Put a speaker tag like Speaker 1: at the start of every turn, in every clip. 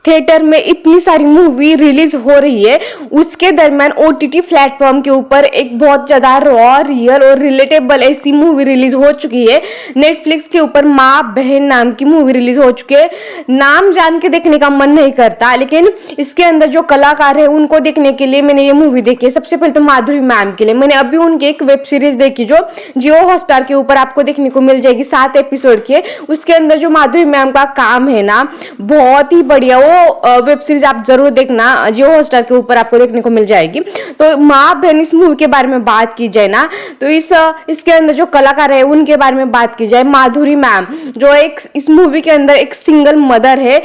Speaker 1: Theatre में इतनी सारी मूवी रिलीज हो रही है, उसके दरमियान ओटीटी प्लेटफॉर्म के ऊपर एक बहुत ज़्यादा रॉ, रियल और रिलेटेबल ऐसी मूवी रिलीज हो चुकी है। नेटफ्लिक्स के ऊपर माँ बहन नाम की मूवी रिलीज हो चुकी है। नाम जान के देखने का मन नहीं करता, लेकिन इसके अंदर जो कलाकार है उनको देखने के लिए मैंने ये मूवी देखी है। सबसे पहले तो माधुरी मैम के लिए मैंने अभी उनकी एक वेब सीरीज देखी जो जियो हॉटस्टार के ऊपर आपको देखने को मिल जाएगी, 7 एपिसोड की है। उसके अंदर जो माधुरी मैम का काम है ना, बहुत ही बढ़िया। वो वेब सीरीज आप जरूर देखना, जियो हॉटस्टार के ऊपर आपको देखने को मिल जाएगी। तो माँ बहन इस मूवी के बारे में बात की जाए ना, तो इसके अंदर जो कलाकार है उनके बारे में बात की जाए, माधुरी मैम जो एक इस मूवी के अंदर एक सिंगल मदर है,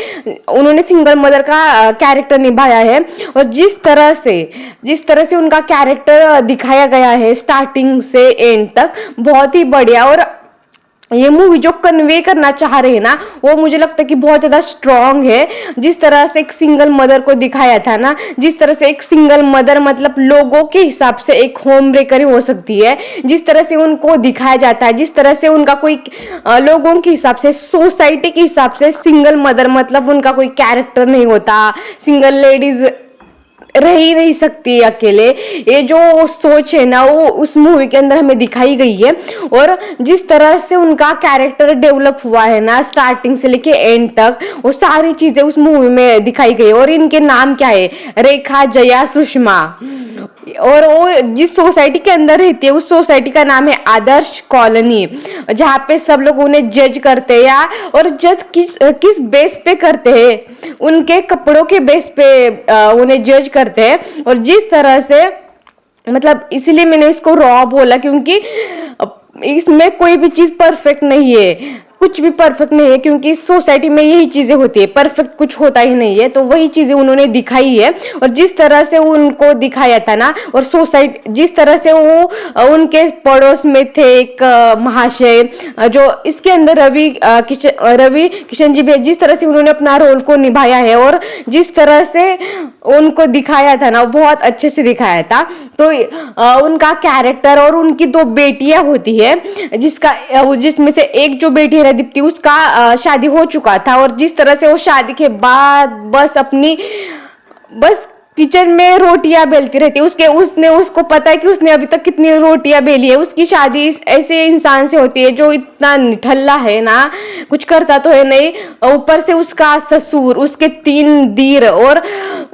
Speaker 1: उन्होंने सिंगल मदर का कैरेक्टर निभाया है। और जिस तरह से उनका कैरेक्टर दिखाया गया है स्टार्टिंग से एंड तक, बहुत ही बढ़िया। और ये मूवी जो कन्वे करना चाह रहे हैं ना, वो मुझे लगता है कि बहुत ज़्यादा स्ट्रॉन्ग है। जिस तरह से एक सिंगल मदर को दिखाया था ना, जिस तरह से एक सिंगल मदर मतलब लोगों के हिसाब से एक होम ब्रेकर ही हो सकती है, जिस तरह से उनको दिखाया जाता है, जिस तरह से उनका कोई लोगों के हिसाब से, सोसाइटी के हिसाब से सिंगल मदर मतलब उनका कोई कैरेक्टर नहीं होता, सिंगल लेडीज रह ही नहीं सकती अकेले। ये जो सोच है ना, वो उस मूवी के अंदर हमें दिखाई गई है। और जिस तरह से उनका कैरेक्टर डेवलप हुआ है ना, स्टार्टिंग से लेके एंड तक, वो सारी चीजें उस मूवी में दिखाई गई। और इनके नाम क्या है, रेखा, जया, सुषमा। और वो जिस सोसाइटी के अंदर रहती है उस सोसाइटी का नाम है आदर्श कॉलोनी, जहाँ पे सब लोग उन्हें जज करते हैं। या और जज किस बेस पे करते हैं, उनके कपड़ों के बेस पे उन्हें जज करते हैं। और जिस तरह से मतलब इसीलिए मैंने इसको रॉ बोला, क्योंकि इसमें कोई भी चीज परफेक्ट नहीं है, कुछ भी परफेक्ट नहीं है, क्योंकि इस सोसाइटी में यही चीजें होती है, परफेक्ट कुछ होता ही नहीं है। तो वही चीजें उन्होंने दिखाई है। और जिस तरह से उनको दिखाया था ना, और सोसाइटी जिस तरह से वो उनके पड़ोस में थे एक महाशय, जो इसके अंदर रवि किशन जी भी, जिस तरह से उन्होंने अपना रोल को निभाया है और जिस तरह से उनको दिखाया था ना, बहुत अच्छे से दिखाया था। तो उनका कैरेक्टर, और उनकी 2 बेटियां होती है, जिसमें से एक जो बेटी है दीप्ति, उसका शादी हो चुका था। और जिस तरह से वो शादी के बाद बस किचन में रोटियां बेलती रहती है। उसको पता है कि उसने अभी तक कितनी रोटियां बेली है। उसकी शादी ऐसे इंसान से होती है जो इतना निठल्ला है ना, कुछ करता तो है नहीं, ऊपर से उसका ससुर, उसके 3 दीर, और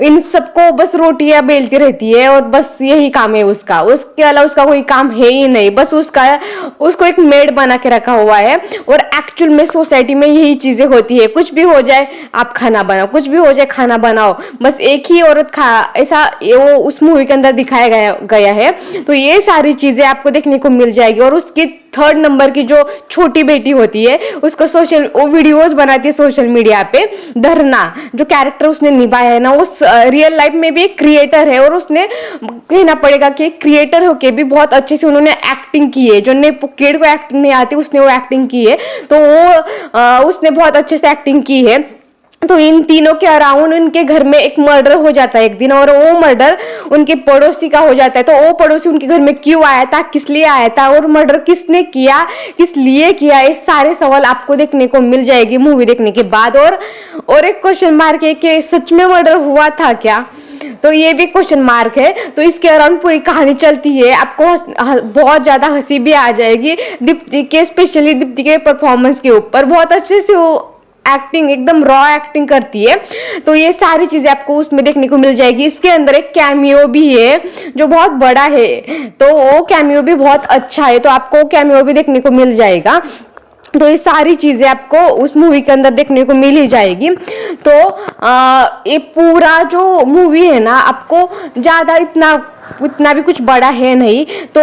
Speaker 1: इन सबको बस रोटियां बेलती रहती है। और बस यही काम है उसका, उसके अलावा उसका कोई काम है ही नहीं। बस उसको एक मेड बना के रखा हुआ है। और एक्चुअल में सोसाइटी में यही चीजें होती है, कुछ भी हो जाए आप खाना बनाओ, कुछ भी हो जाए खाना बनाओ, बस एक ही औरत ऐसा वो उस मूवी के अंदर दिखाया गया है। तो ये सारी चीजें आपको देखने को मिल जाएगी। और उसकी 3rd नंबर की जो छोटी बेटी होती है, उसको वो वीडियोस बनाती है सोशल मीडिया पे। धरना जो कैरेक्टर उसने निभाया है ना, वो रियल लाइफ में भी एक क्रिएटर है। और उसने कहना पड़ेगा कि क्रिएटर होके भी बहुत अच्छे से उन्होंने एक्टिंग की है। जो किड को एक्टिंग नहीं आती, उसने वो एक्टिंग की है। तो वो उसने बहुत अच्छे से एक्टिंग की है। तो इन तीनों के अराउंड उनके घर में एक मर्डर हो जाता है एक दिन, और वो मर्डर उनके पड़ोसी का हो जाता है। तो वो पड़ोसी उनके घर में क्यों आया था, किस लिए आया था, और मर्डर किसने किया, किस लिए किया, ये सारे सवाल आपको देखने को मिल जाएगी मूवी देखने के बाद। और एक क्वेश्चन मार्क है कि सच में मर्डर हुआ था क्या, तो ये भी क्वेश्चन मार्क है। तो इसके अराउंड पूरी कहानी चलती है। आपको बहुत ज्यादा हंसी भी आ जाएगी दीप्ति के, स्पेशली दीप्ति के परफॉर्मेंस के ऊपर। बहुत अच्छे से वो एक्टिंग, एकदम रॉ एक्टिंग करती है। तो ये सारी चीजें आपको उसमें देखने को मिल जाएगी। इसके अंदर एक कैमियो भी है जो बहुत बड़ा है, तो वो कैमियो भी बहुत अच्छा है। तो आपको कैमियो भी देखने को मिल जाएगा। तो ये सारी चीजें आपको उस मूवी के अंदर देखने को मिल ही जाएगी। तो ये पूरा जो मूवी है ना, आपको ज्यादा इतना भी कुछ बड़ा है नहीं। तो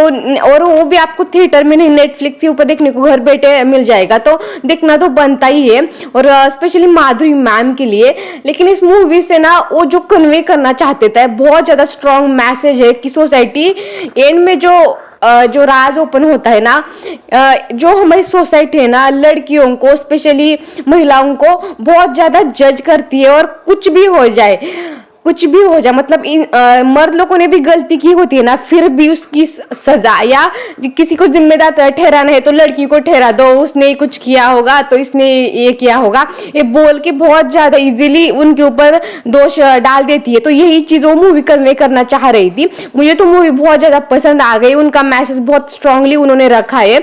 Speaker 1: और वो भी आपको थिएटर में नहीं, नेटफ्लिक्स के ऊपर देखने को घर बैठे मिल जाएगा। तो देखना तो बनता ही है, और स्पेशली माधुरी मैम के लिए। लेकिन इस मूवी से ना वो जो कन्वे करना चाहते थे, बहुत ज्यादा स्ट्रॉन्ग मैसेज है कि सोसाइटी एंड में जो राज ओपन होता है ना, जो हमारी सोसाइटी है ना, लड़कियों को, स्पेशली महिलाओं को बहुत ज्यादा जज करती है। और कुछ भी हो जाए, कुछ भी हो जाए, मतलब मर्द लोगों ने भी गलती की होती है ना, फिर भी उसकी सजा, या किसी को जिम्मेदार ठहराना है तो लड़की को ठहरा दो, उसने कुछ किया होगा तो इसने ये किया होगा, ये बोल के बहुत ज्यादा इजीली उनके ऊपर दोष डाल देती है। तो यही चीज वो मूवी कन्वे करना चाह रही थी। मुझे तो मूवी बहुत ज्यादा पसंद आ गई, उनका मैसेज बहुत स्ट्रांगली उन्होंने रखा है।